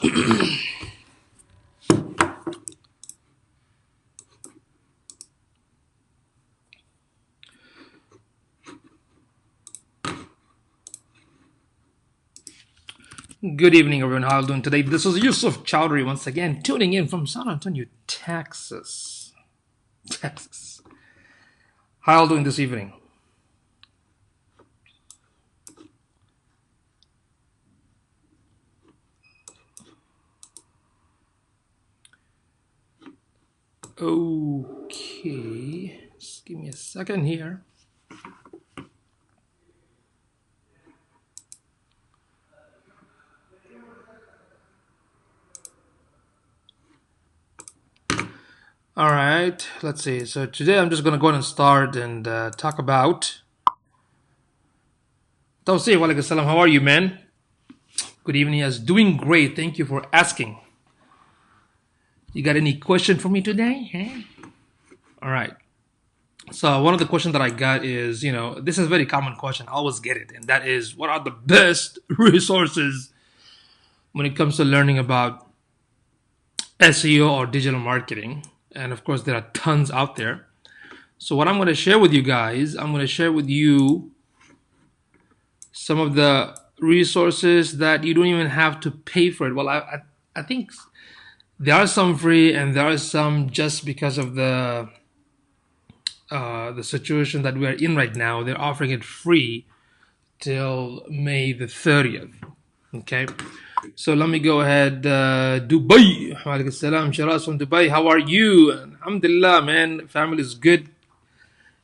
Good evening, everyone. How are you doing today? This is Yusuf Chowdhury once again, tuning in from San Antonio, Texas. Texas. How are you doing this evening? Okay, just give me a second here. All right, let's see. So today I'm just going to go ahead and start and talk about. Tawsi, walaikum salam. How are you, man? Good evening. Yes, doing great. Thank you for asking. You got any question for me today? Huh? All right. So one of the questions that I got is, this is a very common question. I always get it, and that is, what are the best resources when it comes to learning about SEO or digital marketing? And of course, there are tons out there. So what I'm going to share with you guys, I'm going to share with you some of the resources that you don't even have to pay for it. Well, I think there are some free, and there are some just because of the situation that we are in right now. They're offering it free till May the 30th. Okay, so let me go ahead. Dubai. Walaikum salam. Shiraz from Dubai. How are you? Alhamdulillah, man. Family is good.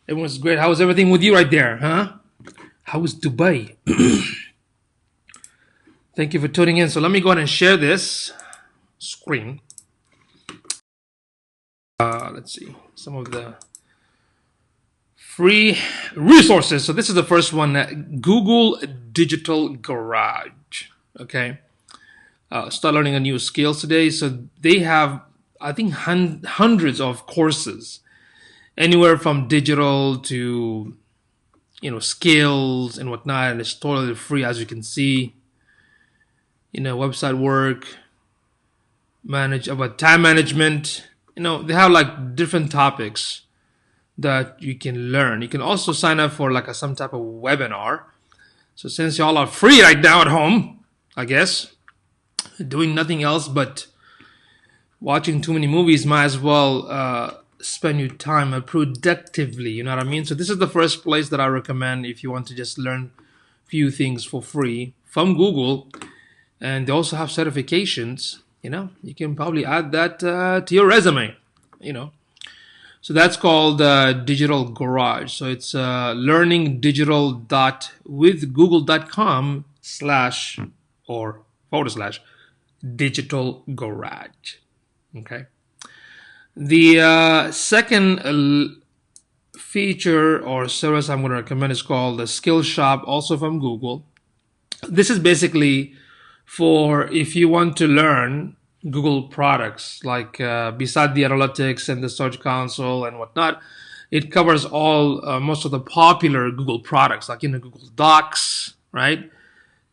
Everyone's great. How's everything with you right there, huh? How is Dubai? Thank you for tuning in. So let me go ahead and share this screen. Let's see some of the free resources. So this is the first one, Google Digital Garage. Okay. Start learning a new skills today. So they have, I think, hundreds of courses, anywhere from digital to, skills and whatnot. And it's totally free, as you can see. Website work, about time management. They have like different topics that you can learn. You can also sign up for like some type of webinar. So since y'all are free right now at home, I guess, doing nothing else but watching too many movies, might as well spend your time productively. You know what I mean? So this is the first place that I recommend if you want to just learn a few things for free from Google. And they also have certifications. You can probably add that to your resume. So that's called Digital Garage. So it's learningdigital.withgoogle.com/digital garage. Okay. The second feature or service I'm going to recommend is called the Skill Shop, also from Google. This is basically for if you want to learn Google products, like beside the analytics and the Search Console and whatnot, it covers all most of the popular Google products, like Google Docs, right?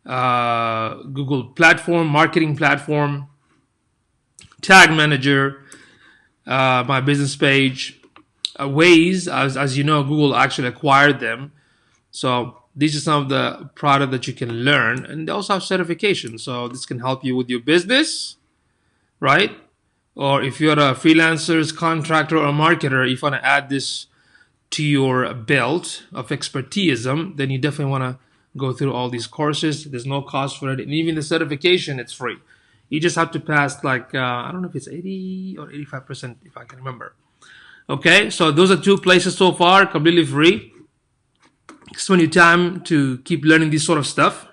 Google Platform, Marketing Platform, Tag Manager, My Business Page, Waze. As you know, Google actually acquired them, so these are some of the products that you can learn, and they also have certification. So this can help you with your business, right? Or if you're a freelancer, contractor, or marketer, if you want to add this to your belt of expertise, then you definitely want to go through all these courses. There's no cost for it, and even the certification, it's free. You just have to pass I don't know if it's 80 or 85%, if I can remember. Okay, so those are two places so far, completely free. Spend your time to keep learning this sort of stuff.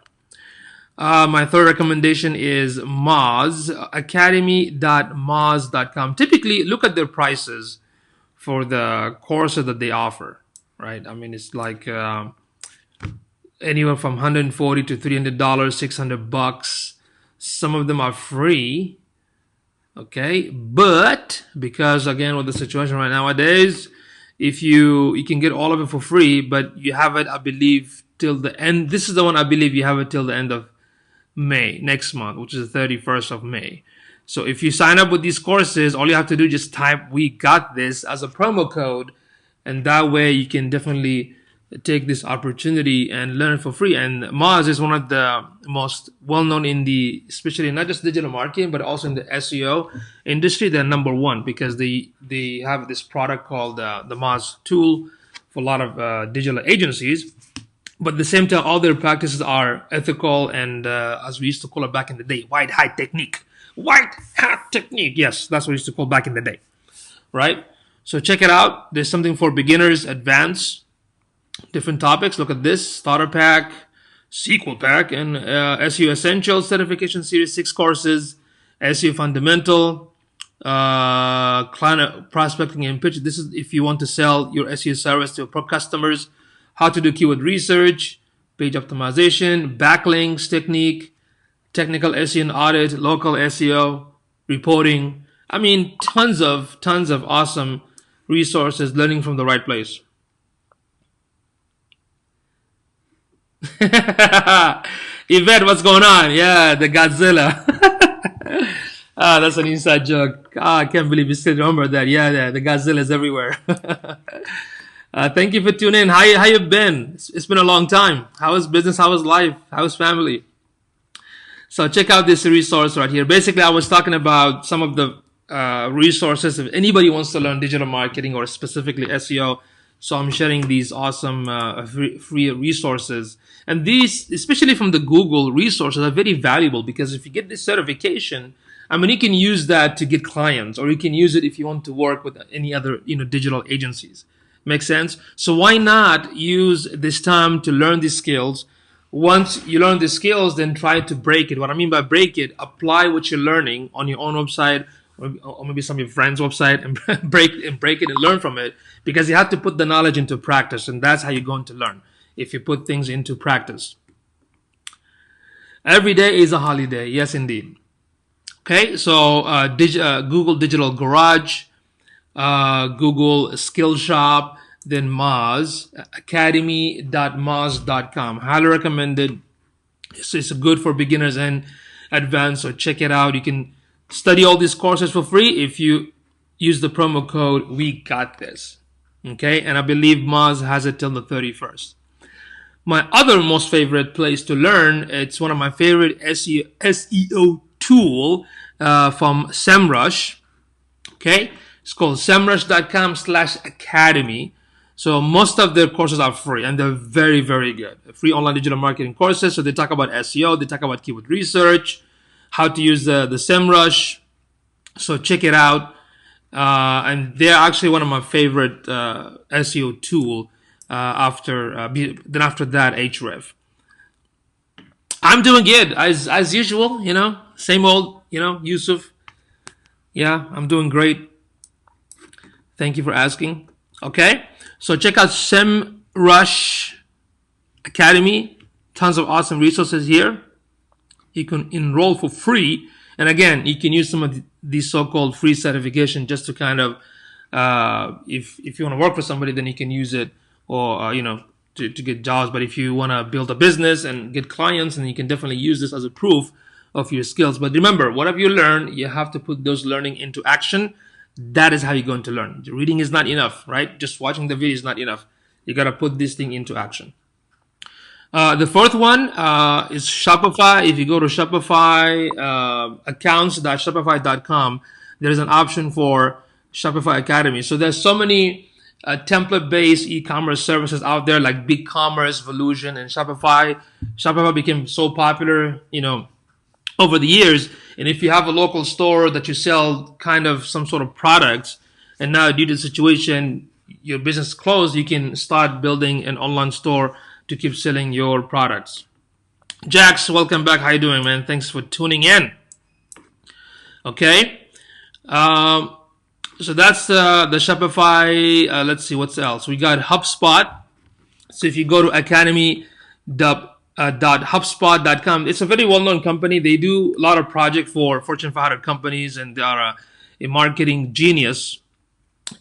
My third recommendation is Moz, academy.moz.com. Typically, look at their prices for the courses that they offer, right? I mean, it's like anywhere from $140 to $300, $600. Some of them are free, okay? But because, again, with the situation right nowadays, if you can get all of it for free, but you have it, I believe, till the end. This is the one I believe you have it till the end of May, next month, which is the 31st of May. So if you sign up with these courses, all you have to do is just type "We Got This" as a promo code, and that way you can definitely take this opportunity and learn for free. And Moz is one of the most well-known in the, especially not just digital marketing, but also in the SEO industry. They're number one because they have this product called the Moz tool for a lot of digital agencies. But at the same time, all their practices are ethical and, as we used to call it back in the day, white hat technique. White hat technique. Yes, that's what we used to call back in the day, right? So check it out. There's something for beginners, advanced, different topics. Look at this: starter pack, sequel pack, and SEO Essentials Certification Series 6 courses, SEO Fundamental, client prospecting and pitch. This is if you want to sell your SEO service to pro customers. How to do keyword research, page optimization, backlinks technique, technical SEO and audit, local SEO, reporting. I mean, tons of awesome resources, learning from the right place. Yvette, what's going on? Yeah, the Godzilla. That's an inside joke. I can't believe you still remember that. Yeah, the Godzilla is everywhere. Thank you for tuning in. How you been? It's been a long time. How is business? How is life? How is family? So check out this resource right here. Basically, I was talking about some of the resources if anybody wants to learn digital marketing or specifically SEO. So I'm sharing these awesome free resources. And these, especially from the Google resources, are very valuable because if you get this certification, I mean, you can use that to get clients, or you can use it if you want to work with any other, digital agencies. Make sense? So why not use this time to learn these skills? Once you learn the skills, then try to break it. What I mean by break it, apply what you're learning on your own website or maybe some of your friends' website and break it and learn from it, because you have to put the knowledge into practice, and that's how you're going to learn, if you put things into practice. Every day is a holiday. Yes, indeed. Okay, so Google Digital Garage, Google Skillshop, then Moz, academy.moz.com. Highly recommended. It's good for beginners and advanced, so check it out. You can study all these courses for free if you use the promo code "We Got This." Okay, and I believe Moz has it till the 31st. My other most favorite place to learn, it's one of my favorite SEO tool from SEMrush. Okay, it's called semrush.com/academy. So most of their courses are free and they're very, very good. Free online digital marketing courses. So they talk about SEO, they talk about keyword research, how to use the SEMrush. So check it out. And they're actually one of my favorite SEO tool after that, Ahrefs. I'm doing good as usual, same old, Yusuf. Yeah, I'm doing great. Thank you for asking. Okay, so check out SEMrush Academy. Tons of awesome resources here. You can enroll for free. And again, you can use some of these so-called free certification just to kind of, if you want to work for somebody, then you can use it, or, to get jobs. But if you want to build a business and get clients, then you can definitely use this as a proof of your skills. But remember, whatever you learn, you have to put those learning into action. That is how you're going to learn. Reading is not enough, right? Just watching the video is not enough. You got to put this thing into action. The fourth one is Shopify. If you go to Shopify, accounts.shopify.com, there's an option for Shopify Academy. So there's so many template-based e-commerce services out there like BigCommerce, Volusion, and Shopify. Shopify became so popular, over the years. And if you have a local store that you sell kind of some sort of products, and now due to the situation, your business closed, you can start building an online store to keep selling your products. Jax, welcome back. How you doing, man? Thanks for tuning in. Okay. So that's the Shopify. Let's see what's else. We got HubSpot. So if you go to academy.hubspot.com, it's a very well-known company. They do a lot of projects for Fortune 500 companies, and they are a marketing genius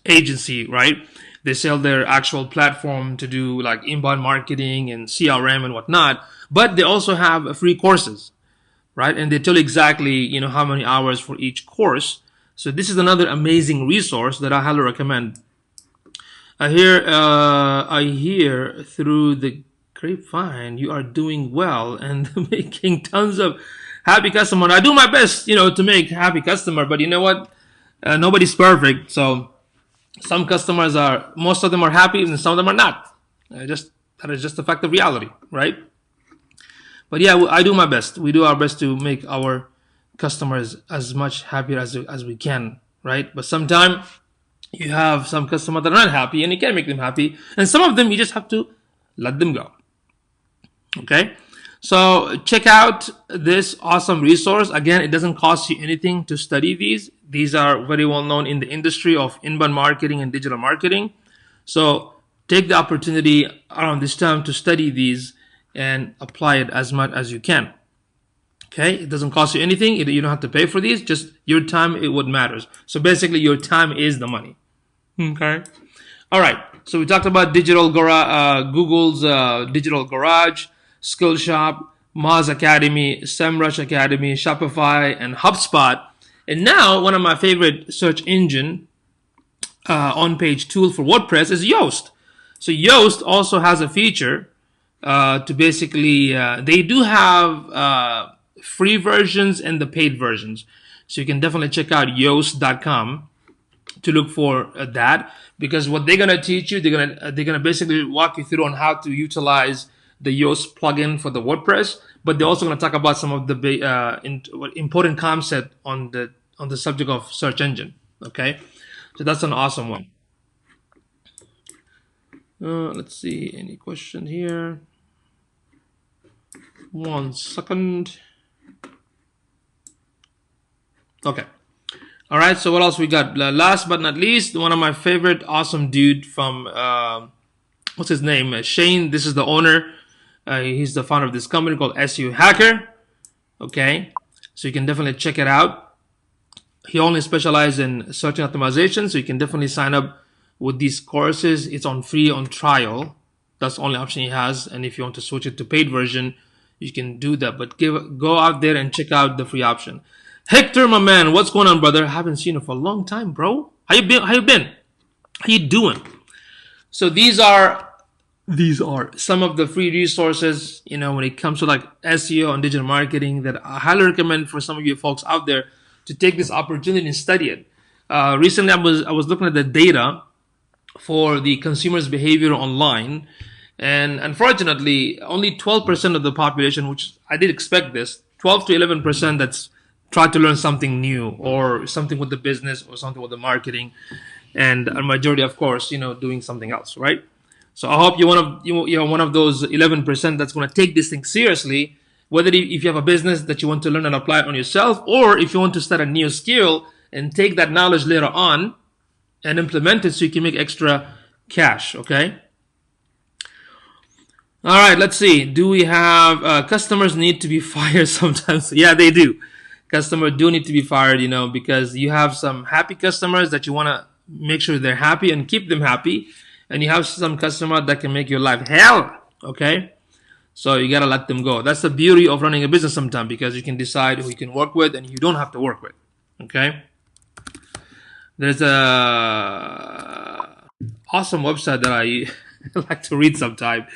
agency, right? They sell their actual platform to do like inbound marketing and CRM and whatnot, but they also have free courses. right? And they tell you exactly, how many hours for each course. So this is another amazing resource that I highly recommend. I hear through the grapevine you are doing well and making tons of happy customer. I do my best, to make happy customer, but you know what? Nobody's perfect. So most of them are happy and some of them are not. That is just a fact of reality, right? But yeah, I do my best. We do our best to make our customers as much happier as we can, right? But sometimes you have some customers that are not happy and you can't make them happy. And some of them you just have to let them go. Okay? So check out this awesome resource. Again, it doesn't cost you anything to study these. These are very well known in the industry of inbound marketing and digital marketing. So take the opportunity around this time to study these and apply it as much as you can. Okay, it doesn't cost you anything. You don't have to pay for these. Just your time is what matters. So basically, your time is the money. Okay. All right. So we talked about Google's Digital Garage, Skillshop, Moz Academy, SEMrush Academy, Shopify, and HubSpot. And now one of my favorite search engine on-page tool for WordPress is Yoast. So Yoast also has a feature to basically they do have free versions and the paid versions. So you can definitely check out Yoast.com to look for that, because what they're gonna teach you, they're gonna basically walk you through on how to utilize the Yoast plugin for the WordPress. But they're also gonna talk about some of the important concept on the subject of search engine. Okay, so that's an awesome one. Let's see, any question here? 1 second. Okay. All right. So what else we got? Last but not least, one of my favorite awesome dude from what's his name? Shane. This is the owner. He's the founder of this company called SEO Hacker. Okay. So you can definitely check it out. He only specializes in search optimization. So you can definitely sign up with these courses. It's on free on trial. That's the only option he has. And if you want to switch it to paid version, you can do that. But go out there and check out the free option. Hector, my man, what's going on, brother? I haven't seen you for a long time, bro. How you been? How you doing? So these are some of the free resources, when it comes to like SEO and digital marketing, that I highly recommend for some of you folks out there to take this opportunity and study it. Recently, I was looking at the data for the consumers' behavior online, and unfortunately, only 12% of the population, which I did expect this, 12 to 11% that's tried to learn something new or something with the business or something with the marketing, and a majority, of course, doing something else, right? So I hope you're one of those 11% that's going to take this thing seriously. Whether if you have a business that you want to learn and apply it on yourself, or if you want to start a new skill and take that knowledge later on and implement it so you can make extra cash. Okay. All right. Let's see. Do we have customers need to be fired sometimes? Yeah, they do. Customers do need to be fired, because you have some happy customers that you want to make sure they're happy and keep them happy. And you have some customers that can make your life hell. Okay. So you got to let them go. That's the beauty of running a business sometimes, because you can decide who you can work with and you don't have to work with. Okay. There's a awesome website that I like to read sometime.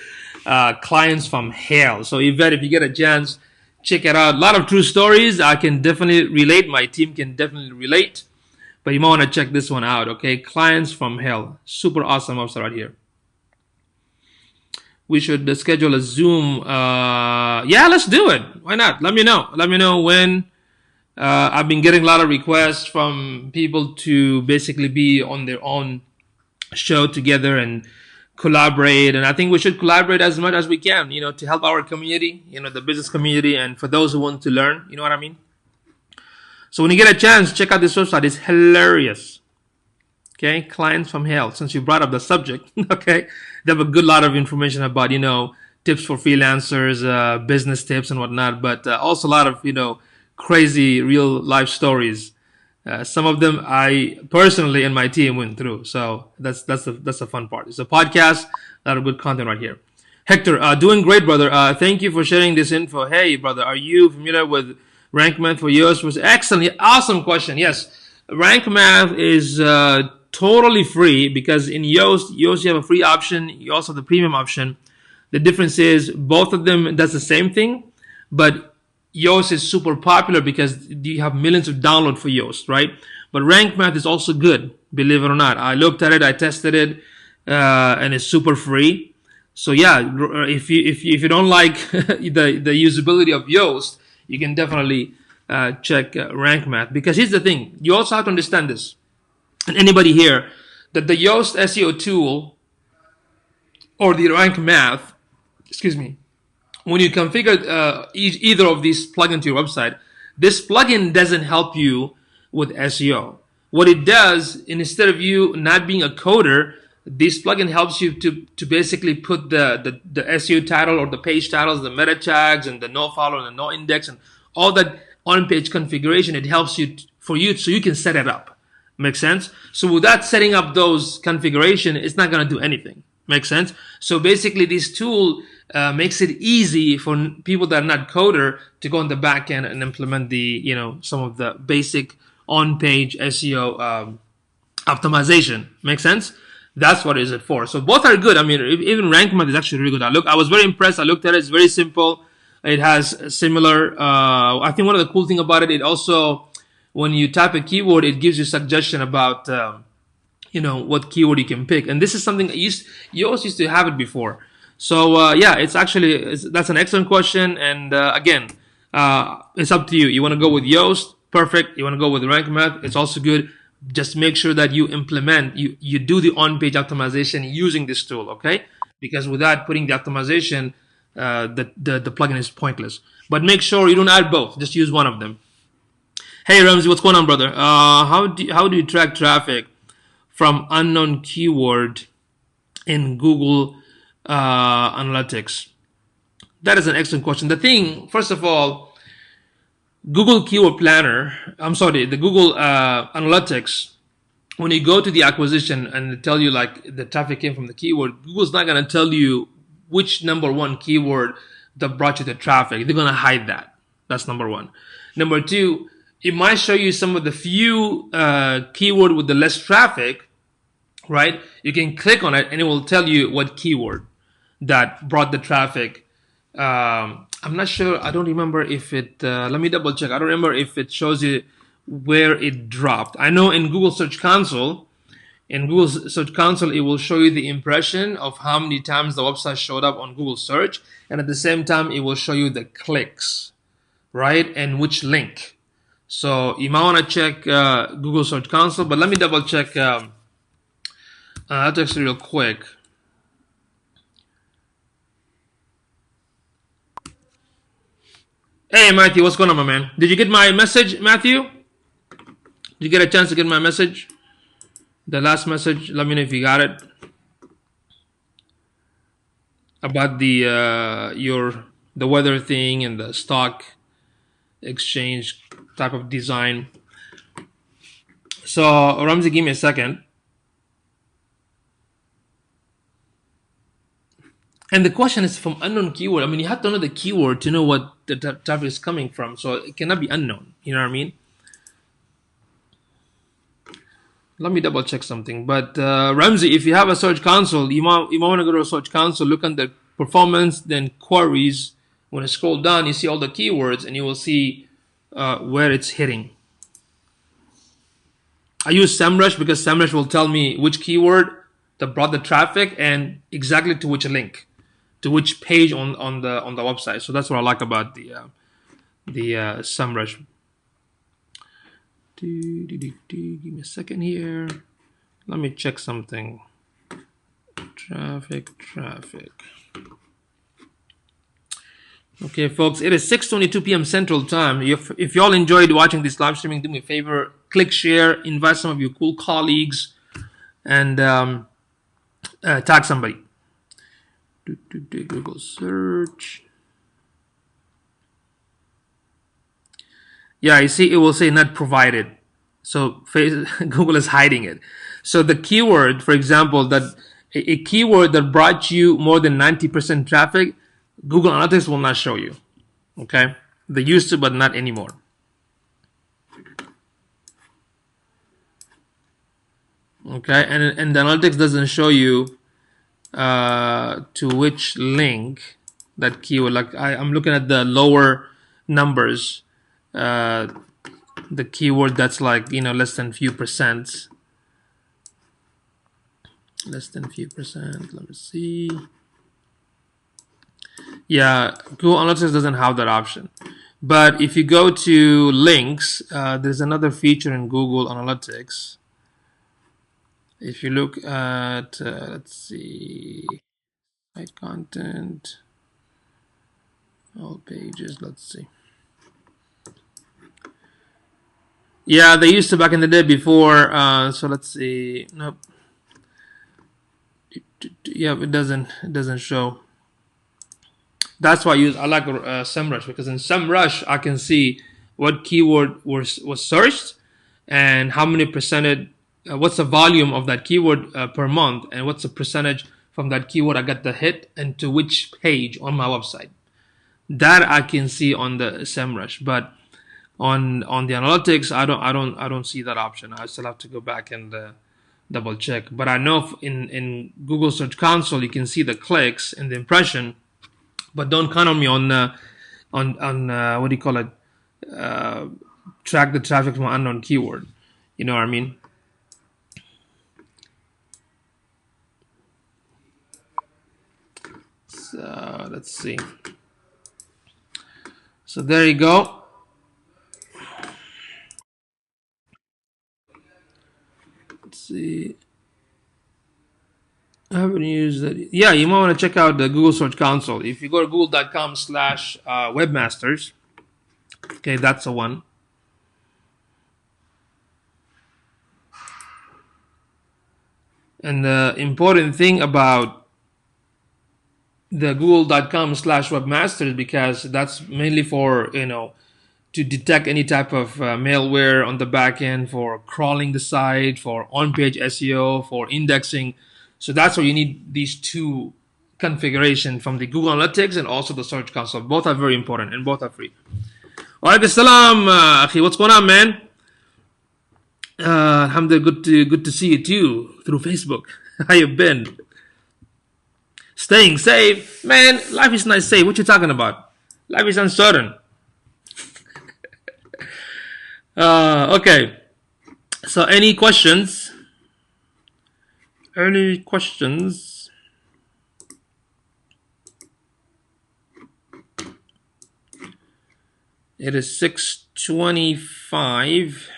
Clients from Hell. So Yvette, if you get a chance, check it out. A lot of true stories. I can definitely relate. My team can definitely relate. But you might want to check this one out, okay? Clients from Hell. Super awesome website right here. We should schedule a Zoom. Yeah, let's do it. Why not? Let me know. Let me know when. I've been getting a lot of requests from people to basically be on their own show together and collaborate. And I think we should collaborate as much as we can, to help our community, the business community, and for those who want to learn, you know what I mean? So when you get a chance, check out this website. It's hilarious. Okay, Clients from Hell. Since you brought up the subject, okay, they have a good lot of information about, tips for freelancers, business tips and whatnot, but also a lot of, crazy real life stories. Some of them I personally and my team went through. So that's the fun part. It's a podcast, a lot of good content right here. Hector, doing great, brother. Thank you for sharing this info. Hey, brother, are you familiar with Rank Math for Yoast? Was excellent, awesome question. Yes, Rank Math is totally free because in Yoast, you have a free option. You also have the premium option. The difference is both of them does the same thing, but Yoast is super popular because you have millions of downloads for Yoast, right? But Rank Math is also good, believe it or not. I looked at it, I tested it, and it's super free. So yeah, if you don't like the usability of Yoast, you can definitely check Rank Math, because here's the thing: you also have to understand this, and anybody here, that the Yoast SEO tool or the Rank Math, excuse me, when you configure either of these plugins to your website, this plugin doesn't help you with SEO. What it does, instead of you not being a coder, this plugin helps you to basically put the SEO title or the page titles, the meta tags, and the no follow and the no index, and all that on-page configuration. It helps you for you so you can set it up. Make sense? So without setting up those configuration, it's not going to do anything. Make sense? So basically, this tool makes it easy for people that are not coder to go on the back end and implement some of the basic on-page SEO optimization. Make sense? That's what is it for. So both are good. I mean, even Rank Math is actually really good. I was very impressed. I looked at it. It's very simple. It has similar. I think one of the cool thing about it, it also, when you type a keyword, it gives you suggestion about what keyword you can pick. And this is something you also used to have it before. So yeah, that's an excellent question. And again, it's up to you. You want to go with Yoast, perfect. You want to go with Rank Math, it's also good. Just make sure that you implement, you do the on-page optimization using this tool, okay? Because without putting the optimization, the plugin is pointless. But make sure you don't add both. Just use one of them. Hey Ramsey, what's going on, brother? How do you track traffic from unknown keyword in Google Analytics? That is an excellent question. The thing, first of all, Google Keyword Planner, the Google Analytics, when you go to the acquisition and they tell you like the traffic came from the keyword, Google's not going to tell you which number one keyword that brought you the traffic. They're going to hide that. That's number one. Number two, it might show you some of the few keyword with the less traffic, right? You can click on it and it will tell you what keyword that brought the traffic. I'm not sure. I don't remember if it, let me double check. I don't remember if it shows you where it dropped. I know in Google Search Console, it will show you the impression of how many times the website showed up on Google search. And at the same time, it will show you the clicks, right? And which link. So you might want to check Google Search Console, but let me double check Analytics real quick. Hey Matthew, what's going on, my man? Did you get my message, Matthew? Did you get a chance to get my message? The last message, let me know if you got it. About the weather thing and the stock exchange type of design. So Ramsey, give me a second. And the question is from unknown keyword. I mean, you have to know the keyword to know what the traffic is coming from. So it cannot be unknown. You know what I mean? Let me double check something. But Ramsey, if you have a Search Console, you might want to go to a Search Console, look under performance, then queries. When you scroll down, you see all the keywords, and you will see where it's hitting. I use SEMrush because SEMrush will tell me which keyword that brought the traffic and exactly to which link, to which page on the website. So that's what I like about the SEMrush. Give me a second here. Let me check something. Traffic. Okay, folks, it is 6:22 p.m. Central Time. If y'all enjoyed watching this live streaming, do me a favor, click share, invite some of your cool colleagues, and tag somebody. Google search. Yeah, you see, it will say not provided. So Google is hiding it. So the keyword, for example, that a keyword that brought you more than 90% traffic, Google Analytics will not show you. Okay, they used to, but not anymore. Okay, and the analytics doesn't show you to which link that keyword. Like I'm looking at the lower numbers, the keyword that's like less than few percent, Let me see. Yeah, Google Analytics doesn't have that option. But if you go to links, there's another feature in Google Analytics. If you look at, let's see, site content, all pages, let's see. Yeah, they used to back in the day before. So let's see. Nope. Yeah, it doesn't show. That's why I like SEMrush, because in SEMrush I can see what keyword was searched and how many percentage, what's the volume of that keyword per month, and what's the percentage from that keyword I got the hit and to which page on my website. That I can see on the SEMrush, but on the analytics I don't see that option. I still have to go back and double check. But I know in Google Search Console you can see the clicks and the impression, but don't count on me on what do you call it? Track the traffic from an unknown keyword. You know what I mean? So let's see. So there you go. Let's see. I haven't used that. Yeah, you might want to check out the Google Search Console. If you go to google.com/webmasters, okay, that's the one. And the important thing about the google.com/webmasters, because that's mainly for to detect any type of malware on the back end, for crawling the site, for on-page SEO, for indexing. So that's why you need these two configuration from the Google Analytics and also the Search Console. Both are very important and both are free. Walaikum salam, akhi. What's going on, man? Alhamdulillah, good to see you too through Facebook. How you been? Staying safe, man. Life is not safe. What you talking about? Life is uncertain. Okay. So, any questions? Any questions? It is 6:25.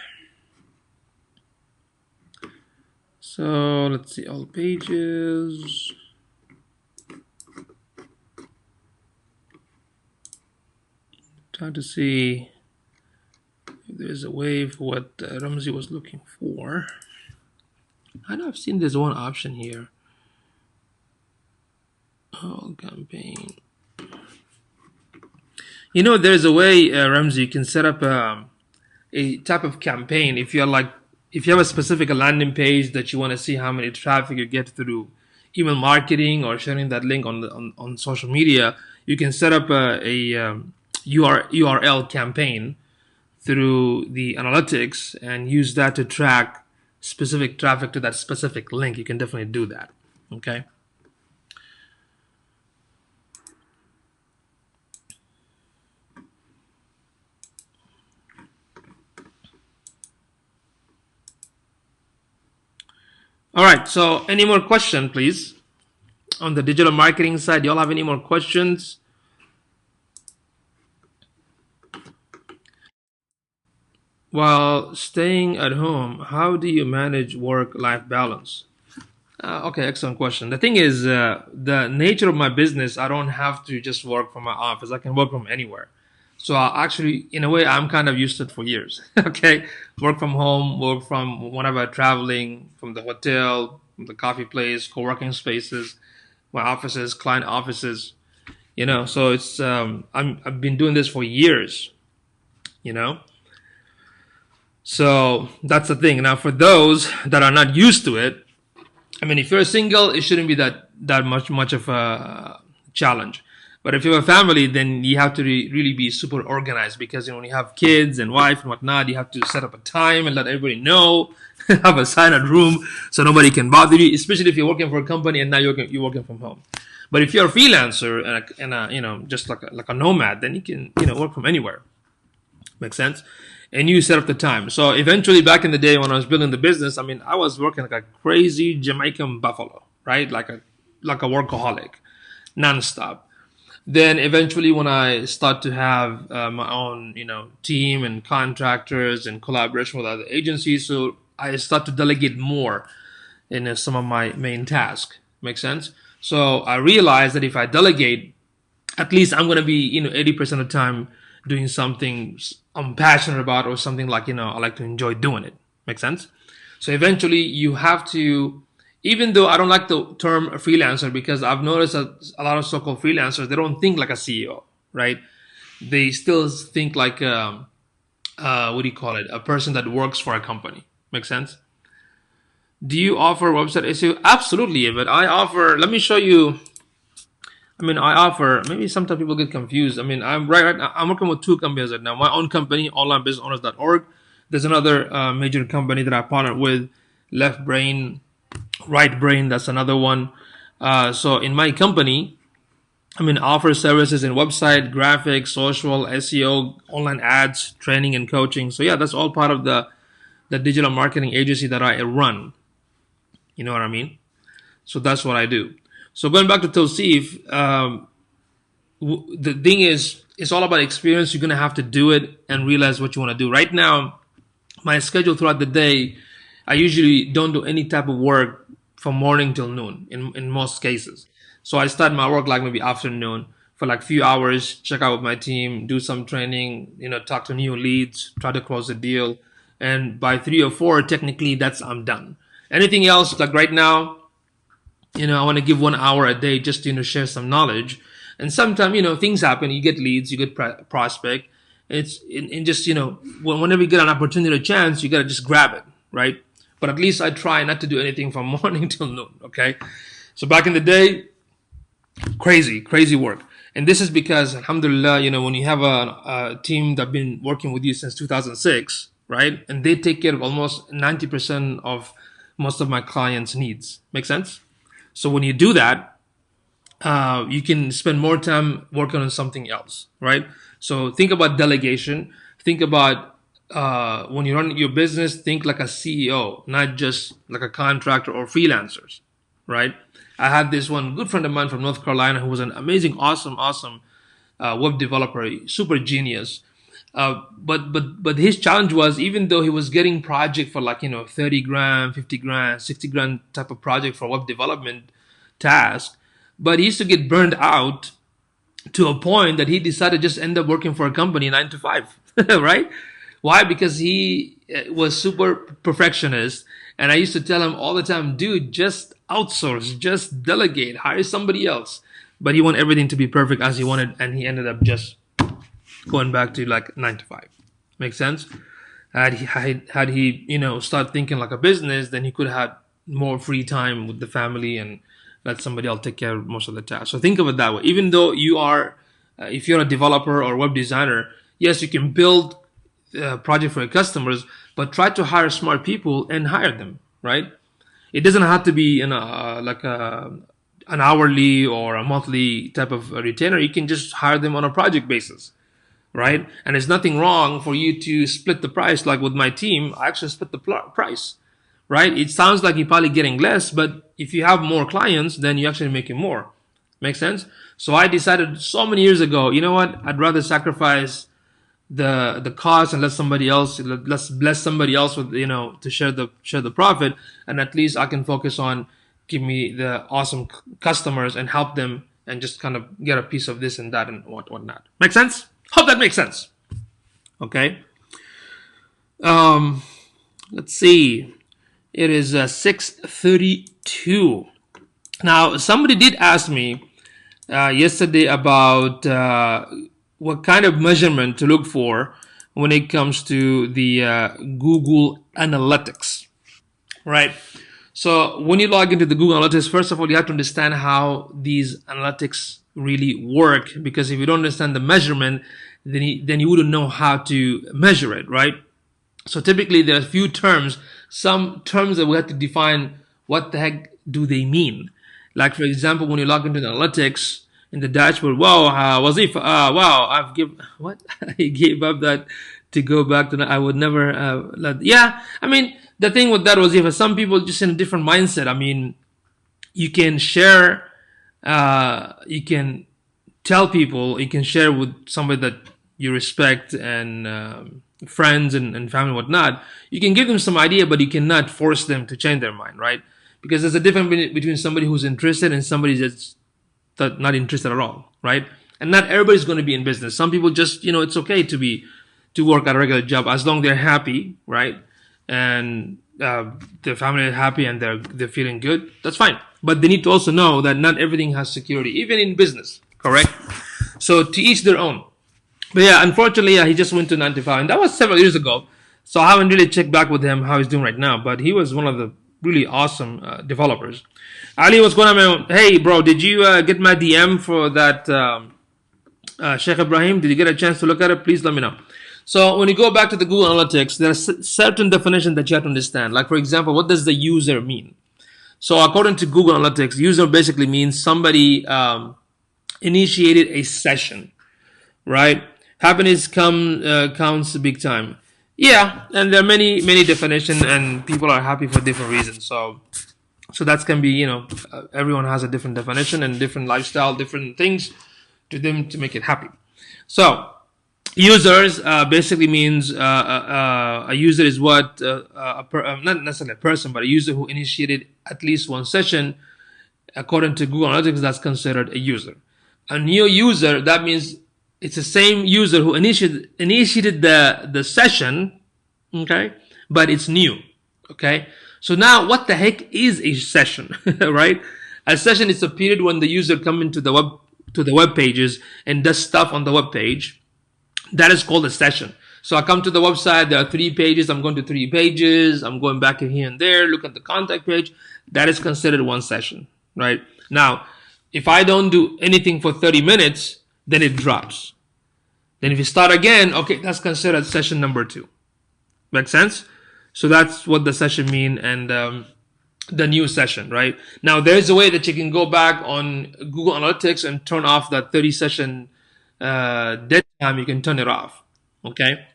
So let's see, all pages. Trying to see if there's a way for what Ramzi was looking for. I know I've seen there's one option here. Oh, campaign. There's a way, Ramzi, you can set up a type of campaign. If you have a specific landing page that you want to see how many traffic you get through email marketing or sharing that link on social media, you can set up a URL campaign through the analytics and use that to track specific traffic to that specific link. You can definitely do that. Okay. All right. So, any more questions, please? On the digital marketing side, y'all have any more questions? While staying at home, how do you manage work-life balance? Okay, excellent question. The thing is, the nature of my business, I don't have to just work from my office. I can work from anywhere. So actually, in a way, I'm kind of used to it for years. Okay, work from home, work from whenever I'm traveling, from the hotel, from the coffee place, co-working spaces, my offices, client offices. So it's I've been doing this for years. So that's the thing. Now, for those that are not used to it, I mean, if you're single, it shouldn't be that much of a challenge. But if you have a family, then you have to really be super organized, because when you have kids and wife and whatnot, you have to set up a time and let everybody know, have a silent room so nobody can bother you. Especially if you're working for a company and now you're working from home. But if you're a freelancer and just like a nomad, then you can work from anywhere. Makes sense? And you set up the time. So eventually, back in the day when I was building the business, I mean, I was working like a crazy Jamaican buffalo, right? Like a workaholic, nonstop. Then eventually, when I start to have my own, team and contractors and collaboration with other agencies, so I start to delegate more in some of my main tasks. Make sense? So I realized that if I delegate, at least I'm going to be 80% of the time doing something I'm passionate about, or something like I like to enjoy doing it. Make sense? So eventually you have to, even though I don't like the term freelancer, because I've noticed that a lot of so-called freelancers, they don't think like a CEO, right? They still think like what do you call it, a person that works for a company. Make sense? Do you offer website SEO? Absolutely, but I offer. Let me show you. I mean, I offer. Maybe sometimes people get confused. I mean, right now. I'm working with two companies right now. My own company, onlinebusinessowners.org. There's another major company that I partnered with, Left Brain, Right Brain. That's another one. So in my company, I mean, offer services in website, graphics, social, SEO, online ads, training, and coaching. So yeah, that's all part of the digital marketing agency that I run. You know what I mean? So that's what I do. So going back to Tosif, the thing is, it's all about experience. You're going to have to do it and realize what you want to do. Right now, my schedule throughout the day, I usually don't do any type of work from morning till noon in most cases. So I start my work like maybe afternoon for like few hours, check out with my team, do some training, talk to new leads, try to close the deal. And by 3 or 4, technically I'm done. Anything else, like right now, I want to give 1 hour a day just to share some knowledge. And sometimes things happen. You get leads, you get prospect. It's in just whenever you get an opportunity or chance, you gotta just grab it, right? But at least I try not to do anything from morning till noon. Okay. So back in the day, crazy work. And this is because, alhamdulillah, when you have a team that's been working with you since 2006, right? And they take care of almost 90% of most of my clients' needs. Make sense? So when you do that, you can spend more time working on something else, right? So think about delegation. Think about when you run your business, think like a CEO, not just like a contractor or freelancers, right? I had this one good friend of mine from North Carolina who was an amazing, awesome web developer, super genius. But his challenge was, even though he was getting project for like 30 grand, 50 grand, 60 grand type of project for web development task, but he used to get burned out to a point that he decided to just end up working for a company 9 to 5, right? Why? Because he was super perfectionist, and I used to tell him all the time, dude, just outsource, just delegate, hire somebody else. But he wanted everything to be perfect as he wanted, and he ended up just going back to like 9 to 5. Make sense? Had he start thinking like a business, then he could have had more free time with the family and let somebody else take care of most of the tasks. So think of it that way. Even though you are, if you're a developer or web designer, yes, you can build a project for your customers, but try to hire smart people and hire them, right? It doesn't have to be an hourly or a monthly type of retainer. You can just hire them on a project basis, right? And there's nothing wrong for you to split the price. Like with my team, I actually split the price, right? It sounds like you're probably getting less, but if you have more clients, then you're actually making more. Make sense? So I decided so many years ago, you know what? I'd rather sacrifice the cost and let's bless somebody else with to share the profit, and at least I can focus on give me the awesome customers and help them and just kind of get a piece of this and that and whatnot. Make sense? Hope that makes sense. Okay. Let's see. It is 6:32. Now, somebody did ask me yesterday about what kind of measurement to look for when it comes to the Google Analytics, right? So when you log into the Google Analytics, first of all, you have to understand how these analytics really work, because if you don't understand the measurement, then you wouldn't know how to measure it, right? So typically there are a few terms, some terms that we have to define what the heck do they mean. Like for example, when you log into the analytics in the dashboard, wow, Wazif, wow, what? I gave up that to go back to that. I would never, yeah, I mean, the thing with that was if some people just in a different mindset. I mean, you can share, you can tell people, you can share with somebody that you respect and friends and family and whatnot. You can give them some idea, but you cannot force them to change their mind, right? Because there's a difference between somebody who's interested and somebody that's not interested at all, right? And not everybody's going to be in business. Some people just, it's okay to work at a regular job as long as they're happy, right? And their family is happy and they're feeling good. That's fine. But they need to also know that not everything has security, even in business, correct? So to each their own. But yeah, unfortunately, he just went to 95, and that was several years ago. So I haven't really checked back with him how he's doing right now. But he was one of the really awesome developers. Ali, what's going on, man? Hey, bro, did you get my DM for that Sheikh Ibrahim? Did you get a chance to look at it? Please let me know. So when you go back to the Google Analytics, there are certain definitions that you have to understand. Like, for example, what does the user mean? So according to Google Analytics, user basically means somebody initiated a session, right? Happiness counts big time. Yeah, and there are many definitions, and people are happy for different reasons. So that can be, everyone has a different definition and different lifestyle, different things to them to make it happy. So users basically means a user is what not necessarily a person, but a user who initiated at least one session. According to Google Analytics, that's considered a user. A new user, that means it's the same user who initiated the session, okay, but it's new, okay. So now, what the heck is a session, right? A session is a period when the user comes into the web pages and does stuff on the web page. That is called a session. So I come to the website, there are 3 pages, I'm going to 3 pages, I'm going back in here and there, look at the contact page. That is considered one session, right? Now, if I don't do anything for 30 minutes, then it drops. Then if you start again, okay, that's considered session number 2. Make sense? So that's what the session mean, and the new session, right? Now there's a way that you can go back on Google Analytics and turn off that 30 session dead time. You can turn it off, okay?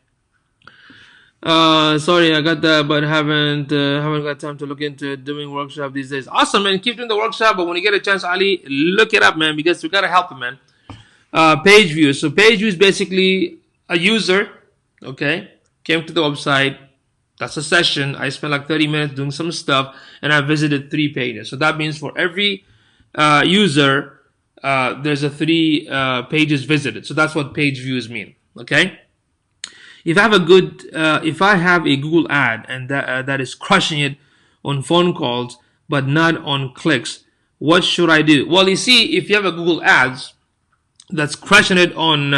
Sorry, I got that, but haven't got time to look into doing workshop these days. Awesome, man. Keep doing the workshop, but when you get a chance, Ali, look it up, man, because we gotta help him, man. Page views. So page view is basically a user, okay, came to the website. That's a session. I spent like 30 minutes doing some stuff, and I visited 3 pages. So that means for every user, there's a 3 pages visited. So that's what page views mean. Okay. If I have a Google ad and that is crushing it on phone calls but not on clicks, what should I do? Well, you see, if you have a Google Ads that's crushing it on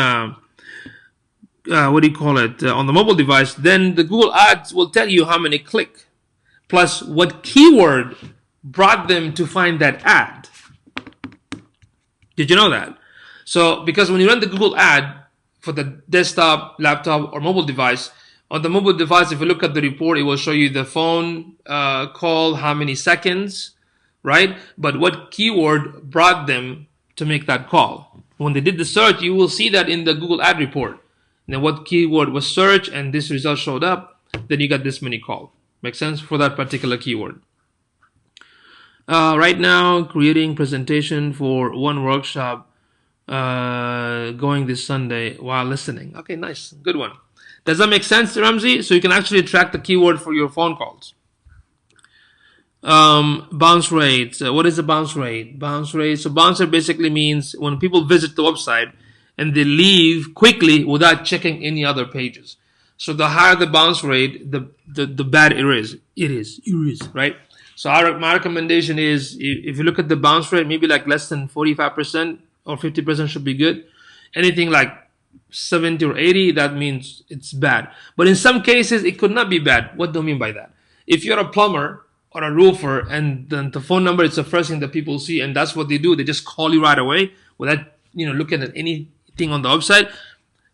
on the mobile device, then the Google Ads will tell you how many click plus what keyword brought them to find that ad. Did you know that? So because when you run the Google ad for the desktop, laptop, or mobile device, on the mobile device, if you look at the report, it will show you the phone call, how many seconds, right? But what keyword brought them to make that call. When they did the search, you will see that in the Google ad report. Then what keyword was searched and this result showed up, then you got this many call. Make sense? For that particular keyword. Right now, creating presentation for one workshop going this Sunday while listening. Okay, nice. Good one. Does that make sense, Ramsey? So you can actually track the keyword for your phone calls. Bounce rate. What is the bounce rate? Bounce rate. So bounce rate basically means when people visit the website and they leave quickly without checking any other pages. So the higher the bounce rate, the bad it is. It is, right? So my recommendation is if you look at the bounce rate, maybe like less than 45% or 50% should be good. Anything like 70 or 80, that means it's bad. But in some cases, it could not be bad. What do I mean by that? If you're a plumber or a roofer, and then the phone number is the first thing that people see, and that's what they do. They just call you right away without looking at anything on the website.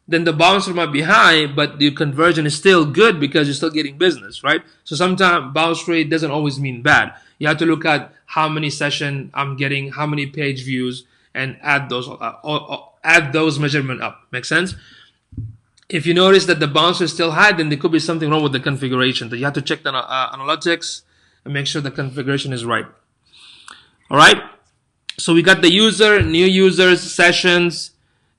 Then the bounce rate might be high, but the conversion is still good because you're still getting business, right? So sometimes bounce rate doesn't always mean bad. You have to look at how many session I'm getting, how many page views, and add those measurement up. Make sense? If you notice that the bounce is still high, then there could be something wrong with the configuration. That you have to check the analytics and make sure the configuration is right. All right. So we got the user, new users, sessions,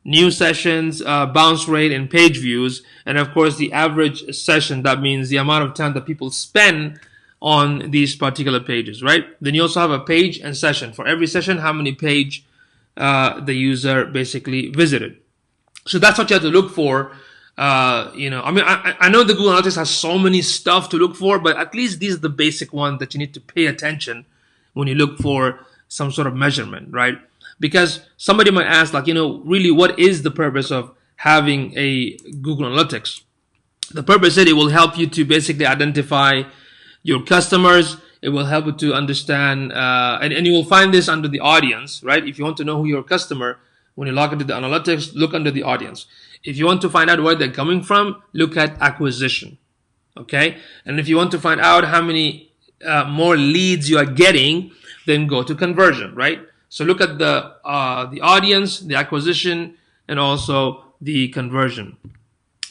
new sessions, bounce rate, and page views, and of course the average session. That means the amount of time that people spend on these particular pages, right? Then you also have a page and session. For every session, how many page the user basically visited. So that's what you have to look for. I know the Google Analytics has so many stuff to look for, but at least these are the basic ones that you need to pay attention when you look for some sort of measurement, right? Because somebody might ask, really, what is the purpose of having a Google Analytics? The purpose is it will help you to basically identify your customers. It will help you to understand, and you will find this under the audience, right? If you want to know who your customer, when you log into the analytics, look under the audience. If you want to find out where they're coming from, look at acquisition, okay? And if you want to find out how many more leads you are getting, then go to conversion, right? So look at the audience, the acquisition, and also the conversion.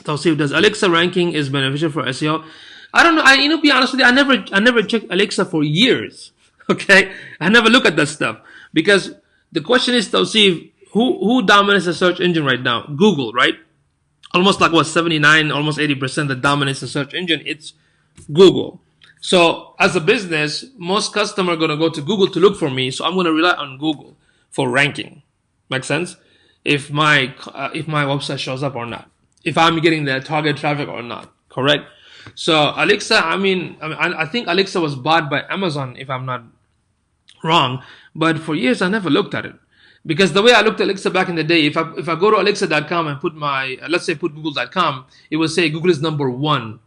So see, does Alexa ranking is beneficial for SEO? I don't know. Be honest with you, I never checked Alexa for years. Okay, I never look at that stuff because the question is, to see who dominates the search engine right now? Google, right? Almost like 79, almost 80% that dominates the search engine. It's Google. So as a business, most customers are going to go to Google to look for me. So I'm going to rely on Google for ranking. Make sense? If my website shows up or not, if I'm getting the target traffic or not, correct? So Alexa, I think Alexa was bought by Amazon, if I'm not wrong. But for years, I never looked at it. Because the way I looked at Alexa back in the day, if I go to Alexa.com and put let's say put Google.com, it will say Google is number 1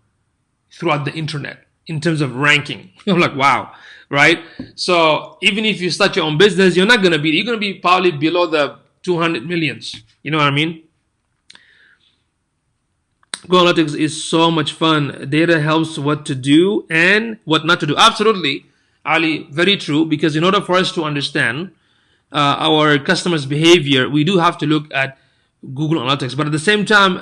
throughout the internet in terms of ranking. I'm like, wow, right? So even if you start your own business, you're going to be probably below the 200 millions. You know what I mean? Google Analytics is so much fun. Data helps what to do and what not to do. Absolutely, Ali, very true. Because in order for us to understand our customers' behavior, we do have to look at Google Analytics. But at the same time,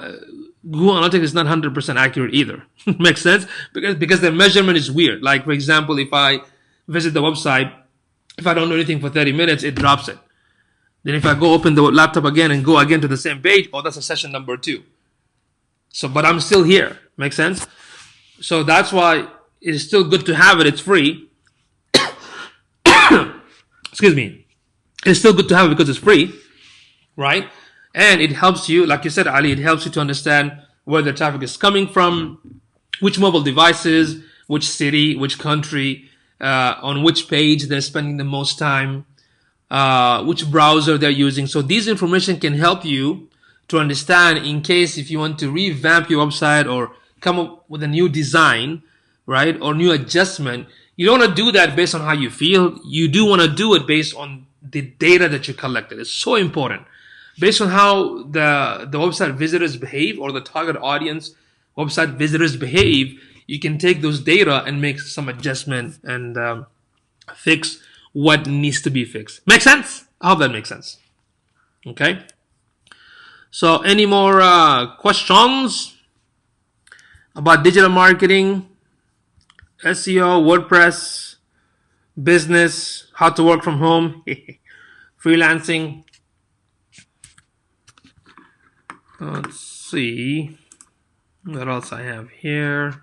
Google Analytics is not 100% accurate either. Makes sense? Because the measurement is weird. Like, for example, if I visit the website, if I don't do anything for 30 minutes, it drops it. Then if I go open the laptop again and go again to the same page, that's a session number 2. So, but I'm still here. Make sense? So that's why it is still good to have it. It's free. Excuse me. It's still good to have it because it's free, right? And it helps you, like you said, Ali, it helps you to understand where the traffic is coming from, which mobile devices, which city, which country, on which page they're spending the most time, which browser they're using. So these information can help you to understand in case if you want to revamp your website or come up with a new design, right, or new adjustment. You don't want to do that based on how you feel. You do want to do it based on the data that you collected. It's so important. Based on how the website visitors behave or the target audience website visitors behave, you can take those data and make some adjustment and fix what needs to be fixed. Make sense? I hope that makes sense. Okay. So any more questions about digital marketing, SEO, WordPress, business, how to work from home, freelancing? Let's see what else I have here.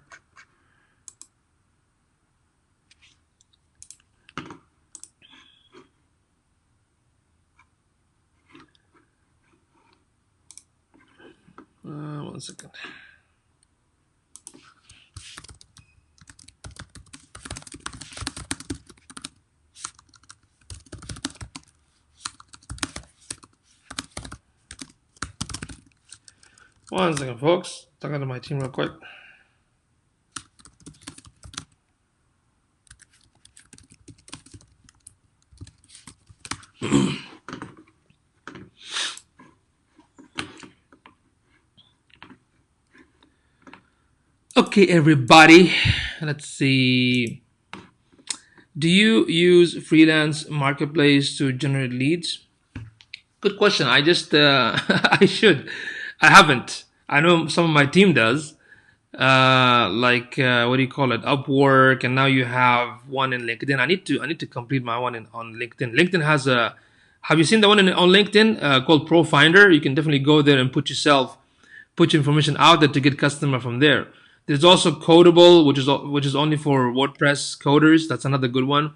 One second. One second, folks. Talking to my team real quick. Okay, everybody, let's see. Do you use freelance marketplace to generate leads? Good question. I just I should. I haven't. I know some of my team does. What do you call it? Upwork, and now you have one in LinkedIn. I need to complete my one on LinkedIn. LinkedIn has a. Have you seen the one on LinkedIn called Pro Finder? You can definitely go there and put your information out there to get customer from there. There's also Codable, which is only for WordPress coders. That's another good one.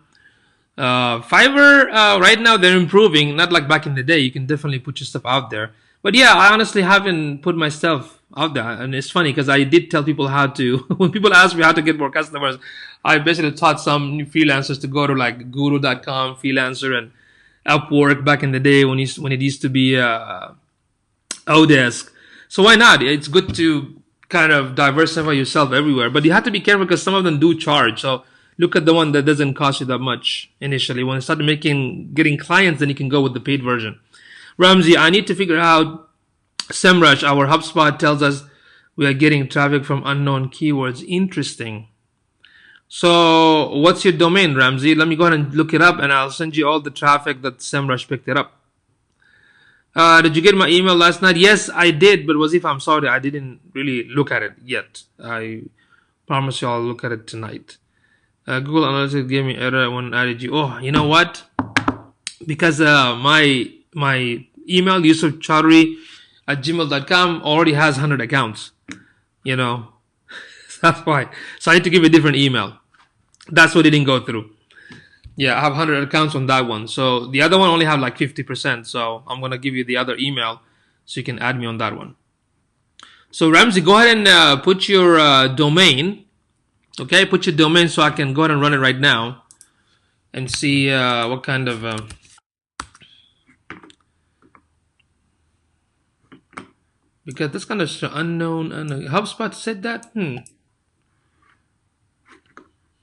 Fiverr, right now they're improving, not like back in the day. You can definitely put your stuff out there. But yeah, I honestly haven't put my stuff out there. And it's funny because I did tell people how to, when people ask me how to get more customers, I basically taught some new freelancers to go to like guru.com, Freelancer, and Upwork back in the day when it used to be Odesk. So why not? It's good to kind of diversify yourself everywhere, but you have to be careful because some of them do charge. So look at the one that doesn't cost you that much initially. When you start getting clients, then you can go with the paid version. Ramsey, I need to figure out SEMrush. Our HubSpot tells us we are getting traffic from unknown keywords. Interesting. So what's your domain, Ramsey? Let me go ahead and look it up, and I'll send you all the traffic that SEMrush picked it up. Did you get my email last night? Yes, I did, but Wasif, I'm sorry, I didn't really look at it yet. I promise you I'll look at it tonight. Google Analytics gave me error when I added you. Oh, you know what? Because my email, yusufchaudhry@gmail.com, already has 100 accounts. You know, that's why. So I need to give a different email. That's what didn't go through. Yeah, I have 100 accounts on that one. So the other one only have like 50%. So I'm going to give you the other email so you can add me on that one. So Ramsey, go ahead and put your domain. Okay, put your domain so I can go ahead and run it right now and see what kind of... because this kind of unknown. HubSpot said that?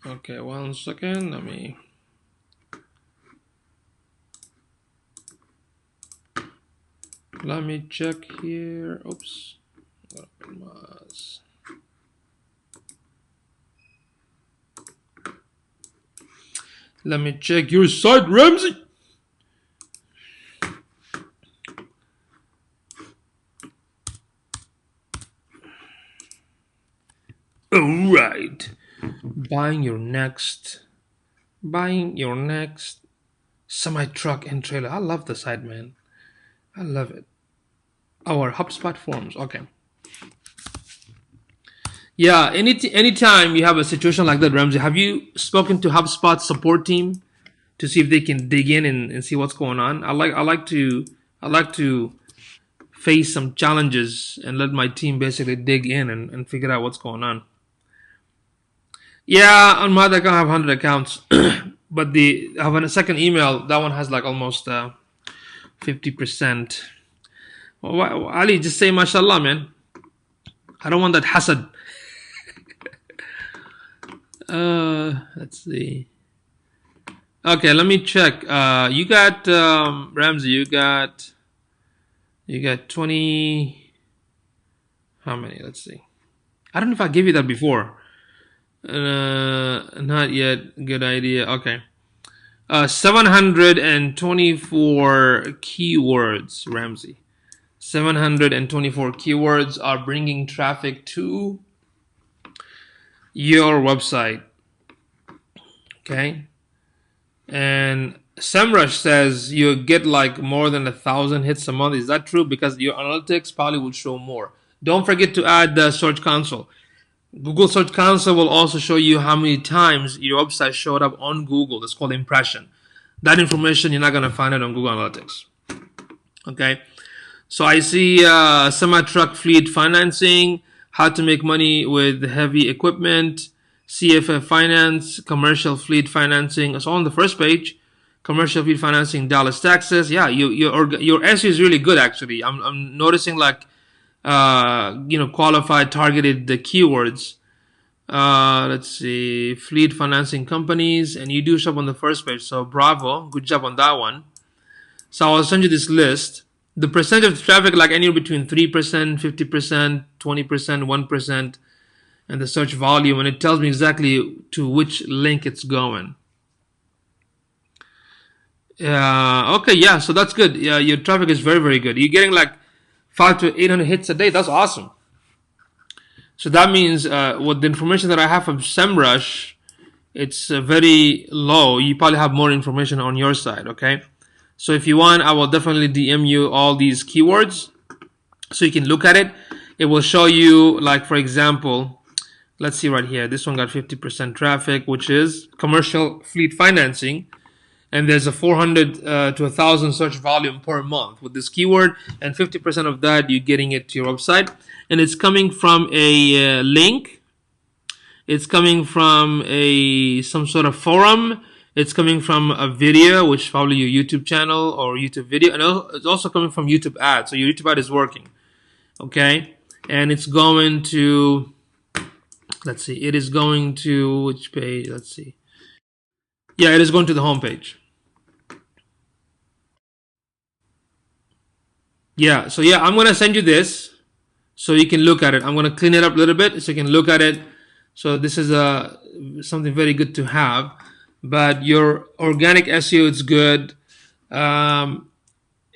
Okay, 1 second. Let me check here. Oops. Let me check your site, Ramsey. All right. Buying your next semi truck and trailer. I love the site, man. I love it. Our HubSpot forms. Okay. Yeah, anytime you have a situation like that, Ramsey, have you spoken to HubSpot support team to see if they can dig in and see what's going on? I like to face some challenges and let my team basically dig in and figure out what's going on. Yeah, on my account I have 100 accounts, but I have a second email. That one has like almost 50%. Well, Ali, just say mashallah, man. I don't want that hasad. Let's see. Okay, let me check. You got Ramsey. You got 20. How many? Let's see. I don't know if I gave you that before. Not yet. Good idea. Okay. 724 keywords, Ramsey. 724 keywords are bringing traffic to your website. Okay. And SEMrush says you get like more than 1,000 hits a month. Is that true? Because your analytics probably will show more. Don't forget to add the Search Console. Google Search Console will also show you how many times your website showed up on Google. It's called impression. That information, you're not going to find it on Google Analytics. Okay. So I see semi-truck fleet financing, how to make money with heavy equipment, CFF finance, commercial fleet financing. So on the first page, commercial fleet financing, Dallas, Texas. Yeah, your SEO is really good actually. I'm noticing like qualified targeted the keywords. Let's see, fleet financing companies, and you do shop on the first page. So bravo, good job on that one. So I'll send you this list. The percentage of traffic like anywhere between 3%, 50%, 20%, 1%. and the search volume, and it tells me exactly to which link it's going. Okay, yeah, so that's good. Yeah, your traffic is very, very good. You're getting like 500 to 800 hits a day. That's awesome. So that means with the information that I have from SEMrush, it's very low. You probably have more information on your side, okay? So if you want, I will definitely DM you all these keywords so you can look at it. It will show you, like, for example, let's see right here. This one got 50% traffic, which is commercial fleet financing. And there's a 400 to 1,000 search volume per month with this keyword, and 50% of that you're getting it to your website, and it's coming from a link. It's coming from some sort of forum. It's coming from a video, which is probably your YouTube channel or YouTube video, and it's also coming from YouTube ads. So your YouTube ad is working, okay? And it's going to, let's see, it is going to which page? Let's see. Yeah, it is going to the home page. Yeah, so yeah, I'm gonna send you this so you can look at it. I'm gonna clean it up a little bit so you can look at it. So this is something very good to have. But your organic SEO is good.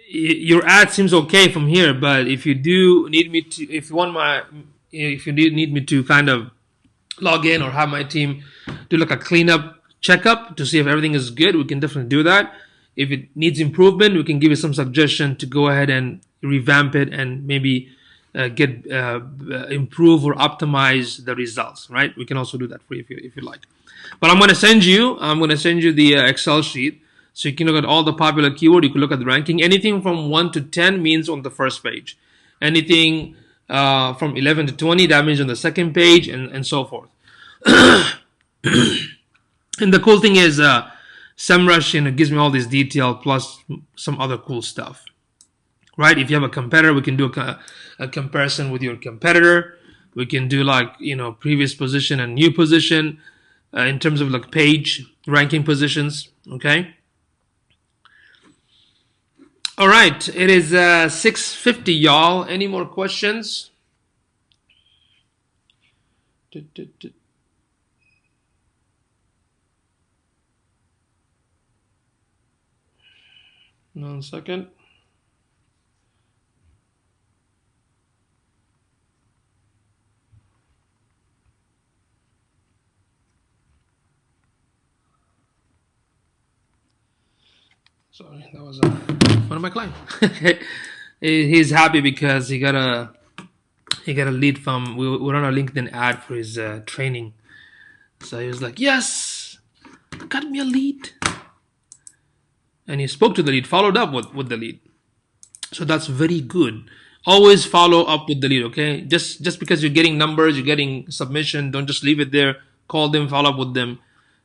Your ad seems okay from here, but if you do need me to, if you need me to kind of log in or have my team do like a cleanup checkup to see if everything is good, we can definitely do that. If it needs improvement, we can give you some suggestion to go ahead and revamp it and maybe improve or optimize the results. Right? We can also do that for you if you like. But I'm going to send you the Excel sheet so you can look at all the popular keyword. You can look at the ranking. Anything from 1 to 10 means on the first page. Anything from 11 to 20, that means on the second page, and so forth. And the cool thing is SEMrush, gives me all this detail plus some other cool stuff, right? If you have a competitor, we can do a comparison with your competitor. We can do like, previous position and new position in terms of like page ranking positions, okay? All right, it is 6:50, y'all. Any more questions? One second. Sorry, that was one of my clients. He's happy because he got a lead from, we run a LinkedIn ad for his training. So he was like, yes, got me a lead. And he spoke to the lead, followed up with the lead. So that's very good. Always follow up with the lead, okay? Just because you're getting numbers, you're getting submission, don't just leave it there. Call them, follow up with them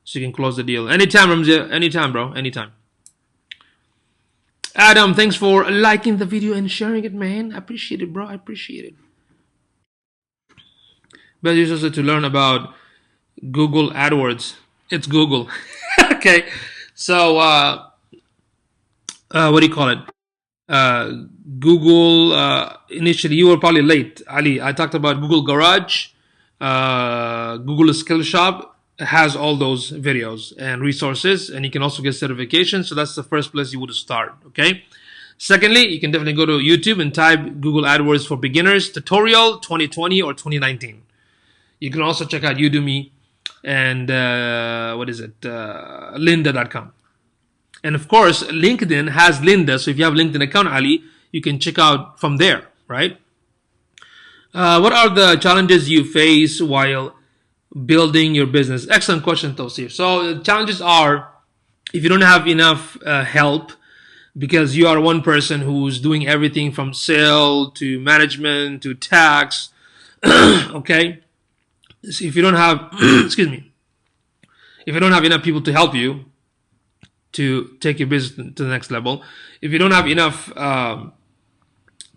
so you can close the deal. Anytime, Ramzi, anytime, bro, anytime. Adam, thanks for liking the video and sharing it, man. I appreciate it, bro. I appreciate it. Best use also to learn about Google AdWords. It's Google. Okay. So, what do you call it? Google, initially, you were probably late, Ali. I talked about Google Garage, Google Skill Shop has all those videos and resources, and you can also get certification. So that's the first place you would start, okay? Secondly, you can definitely go to YouTube and type Google AdWords for Beginners tutorial 2020 or 2019. You can also check out Udemy and lynda.com. And of course, LinkedIn has Lynda. So if you have a LinkedIn account, Ali, you can check out from there, right? What are the challenges you face while building your business? Excellent question, Tosif. So the challenges are, if you don't have enough help, because you are one person who's doing everything from sale to management to tax, okay? So if you don't have, excuse me, if you don't have enough people to help you to take your business to the next level, if you don't have enough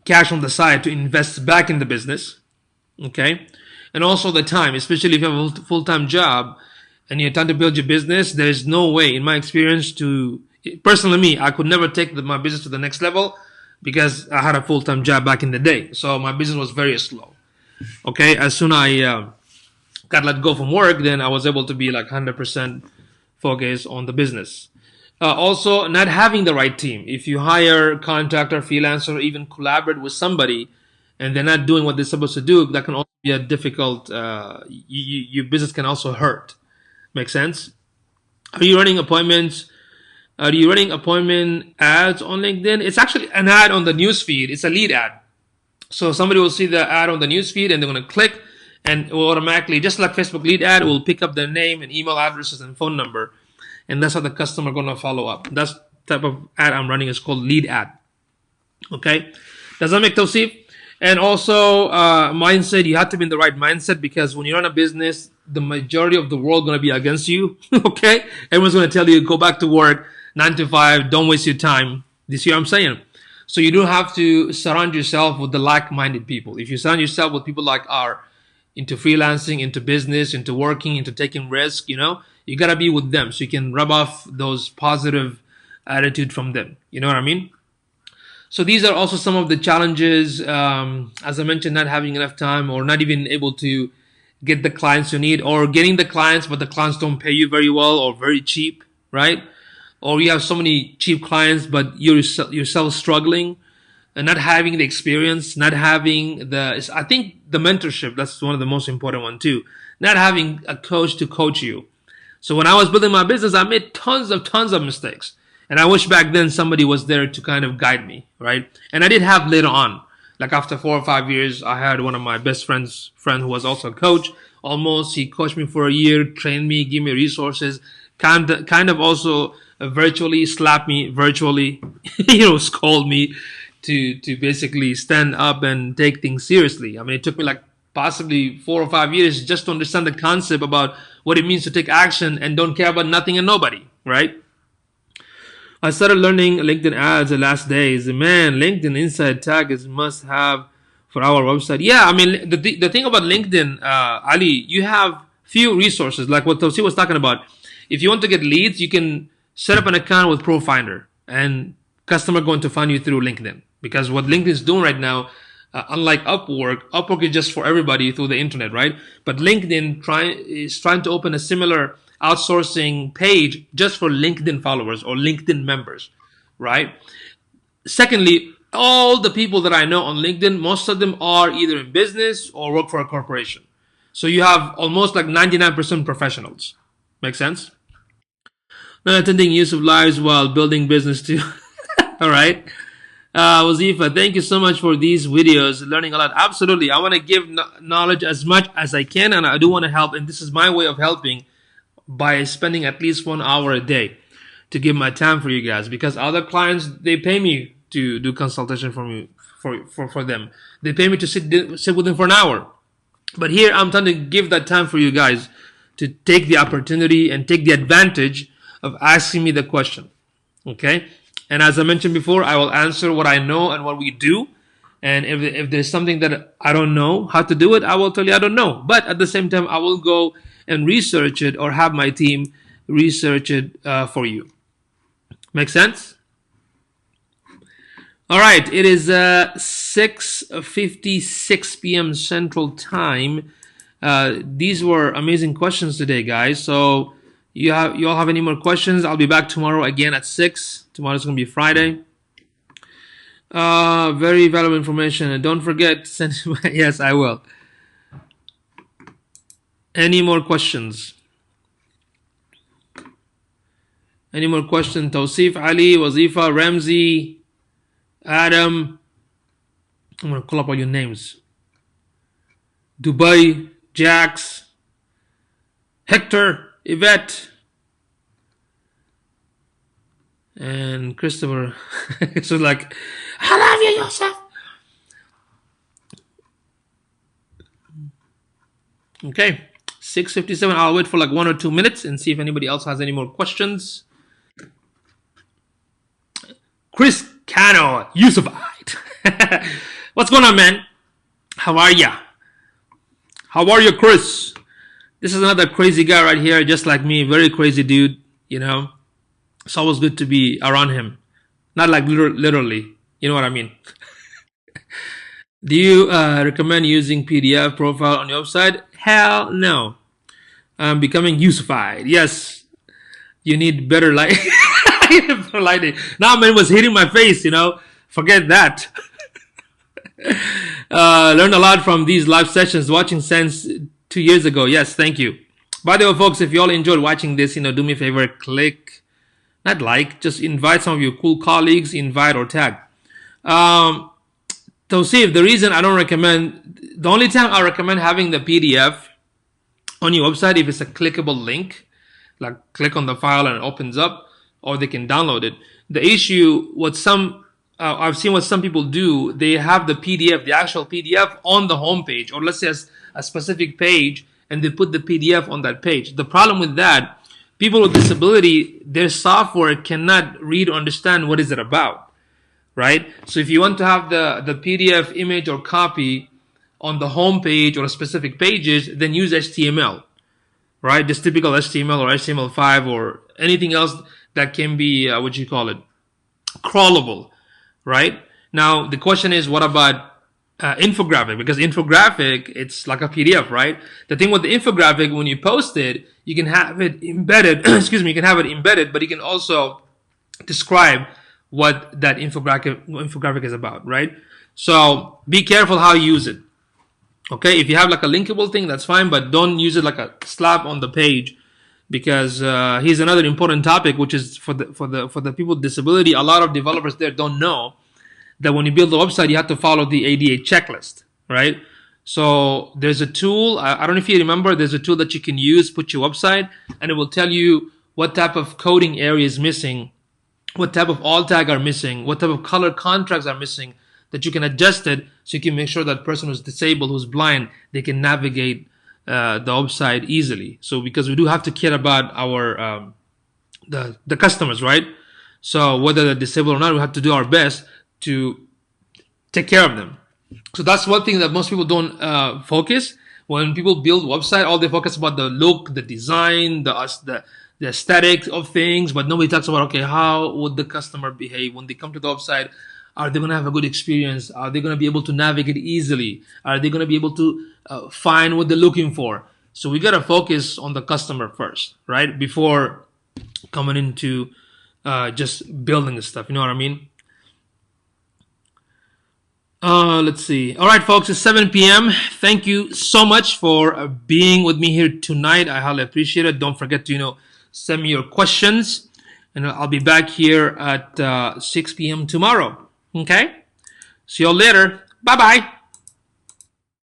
cash on the side to invest back in the business, okay, and also the time, especially if you have a full-time job and you're trying to build your business, there's no way, in my experience, personally me, I could never take my business to the next level because I had a full-time job back in the day. So my business was very slow. Okay, as soon I got let go from work, then I was able to be like 100% focused on the business. Also, not having the right team. If you hire a contractor, freelancer, or even collaborate with somebody, and they're not doing what they're supposed to do, that can also be a difficult. Your business can also hurt. Make sense? Are you running appointments? Are you running appointment ads on LinkedIn? It's actually an ad on the news feed. It's a lead ad. So somebody will see the ad on the news feed and they're going to click, and it will automatically, just like Facebook lead ad, will pick up their name and email addresses and phone number. And that's how the customer going to follow up. That's the type of ad I'm running is called lead ad. Okay. Does that make Tawsif? And also mindset, you have to be in the right mindset, because when you run a business, the majority of the world going to be against you. Okay. Everyone's going to tell you, go back to work, 9 to 5, don't waste your time. You see what I'm saying? So you do have to surround yourself with the like-minded people. If you surround yourself with people like are into freelancing, into business, into working, into taking risk, you got to be with them so you can rub off those positive attitude from them. You know what I mean? So these are also some of the challenges. As I mentioned, not having enough time, or not even able to get the clients you need, or getting the clients, but the clients don't pay you very well or very cheap, right? Or you have so many cheap clients, but you're yourself struggling and not having the experience, not having I think the mentorship, that's one of the most important one too. Not having a coach to coach you. So when I was building my business, I made tons of mistakes. And I wish back then somebody was there to kind of guide me, right? And I did have later on, like after 4 or 5 years, I had one of my best friend who was also a coach. Almost, he coached me for a year, trained me, gave me resources, kind of also virtually slapped me, virtually, scold me to basically stand up and take things seriously. I mean, it took me like possibly 4 or 5 years just to understand the concept about what it means to take action and don't care about nothing and nobody, right? I started learning LinkedIn ads the last days. Man, LinkedIn inside tag is must have for our website. Yeah, I mean, the thing about LinkedIn, Ali, you have few resources, like what Tawsif was talking about. If you want to get leads, you can set up an account with ProFinder, and customer going to find you through LinkedIn. Because what LinkedIn is doing right now, unlike Upwork is just for everybody through the internet, right? But LinkedIn is trying to open a similar outsourcing page just for LinkedIn followers or LinkedIn members, right? Secondly, all the people that I know on LinkedIn, most of them are either in business or work for a corporation. So you have almost like 99% professionals. Make sense? Not attending use of lives while building business too. All right. Wazifa, thank you so much for these videos. Learning a lot. Absolutely. I want to give knowledge as much as I can, and I do want to help. And this is my way of helping by spending at least 1 hour a day to give my time for you guys. Because other clients, they pay me to do consultation for them. They pay me to sit with them for an hour. But here I'm trying to give that time for you guys to take the opportunity and take the advantage of asking me the question. Okay? And as I mentioned before, I will answer what I know and what we do. And if there's something that I don't know how to do it, I will tell you I don't know. But at the same time, I will go and research it or have my team research it for you. Make sense? All right. It is 6:56 p.m. Central Time. These were amazing questions today, guys. So you all have any more questions? I'll be back tomorrow again at 6. Tomorrow's going to be Friday. Very valuable information. And don't forget to send yes, I will. Any more questions? Any more questions? Tawsif, Ali, Wazifa, Ramzi, Adam. I'm going to call up all your names. Dubai, Jax, Hector, Yvette, and Christopher. So like, I love you, Yosef. Okay, 6:57. I'll wait for like 1 or 2 minutes and see if anybody else has any more questions. Chris Cano, Yusufite. What's going on, man? How are ya? How are you, Chris? This is another crazy guy right here, just like me. Very crazy dude, you know. It's always good to be around him. Not like literally, you know what I mean. Do you recommend using PDF profile on your website? Hell no. I'm becoming Yusufied. Yes, you need better light. Better lighting. Now man was hitting my face, Forget that. Learned a lot from these live sessions, watching since 2 years ago. Yes, thank you. By the way, folks, if you all enjoyed watching this, do me a favor, click, not like, just invite some of your cool colleagues, invite or tag. So see, the reason I don't recommend, the only time I recommend having the PDF on your website if it's a clickable link, like click on the file and it opens up, or they can download it. The issue, I've seen what some people do, they have the PDF, the actual PDF on the home page, or let's say a specific page, and they put the PDF on that page. The problem with that, people with disability, their software cannot read or understand what is it about. Right? So if you want to have the PDF image or copy on the home page or specific pages, then use HTML, right? Just typical HTML or HTML5 or anything else that can be, crawlable, right? Now, the question is, what about infographic? Because infographic, it's like a PDF, right? The thing with the infographic, when you post it, you can have it embedded, you can have it embedded, but you can also describe what that infographic is about, right? So be careful how you use it. Okay, if you have like a linkable thing, that's fine, but don't use it like a slap on the page, because here's another important topic, which is for the people with disability. A lot of developers there don't know that when you build a website, you have to follow the ADA checklist, right? So there's a tool. I don't know if you remember. There's a tool that you can use, put your website, and it will tell you what type of coding area is missing, what type of alt tag are missing, what type of color contracts are missing, that you can adjust it so you can make sure that person who's disabled, who's blind, they can navigate the website easily. So because we do have to care about our the customers, right? So whether they're disabled or not, we have to do our best to take care of them. So that's one thing that most people don't focus. When people build website, all they focus about the look, the design, the aesthetics of things, but nobody talks about, okay, how would the customer behave when they come to the website? Are they going to have a good experience? Are they going to be able to navigate easily? Are they going to be able to find what they're looking for? So we got to focus on the customer first, right? Before coming into just building the stuff. You know what I mean? Let's see. All right, folks, it's 7 p.m. Thank you so much for being with me here tonight. I highly appreciate it. Don't forget to, send me your questions, and I'll be back here at 6 p.m. tomorrow. Okay? See you all later. Bye-bye.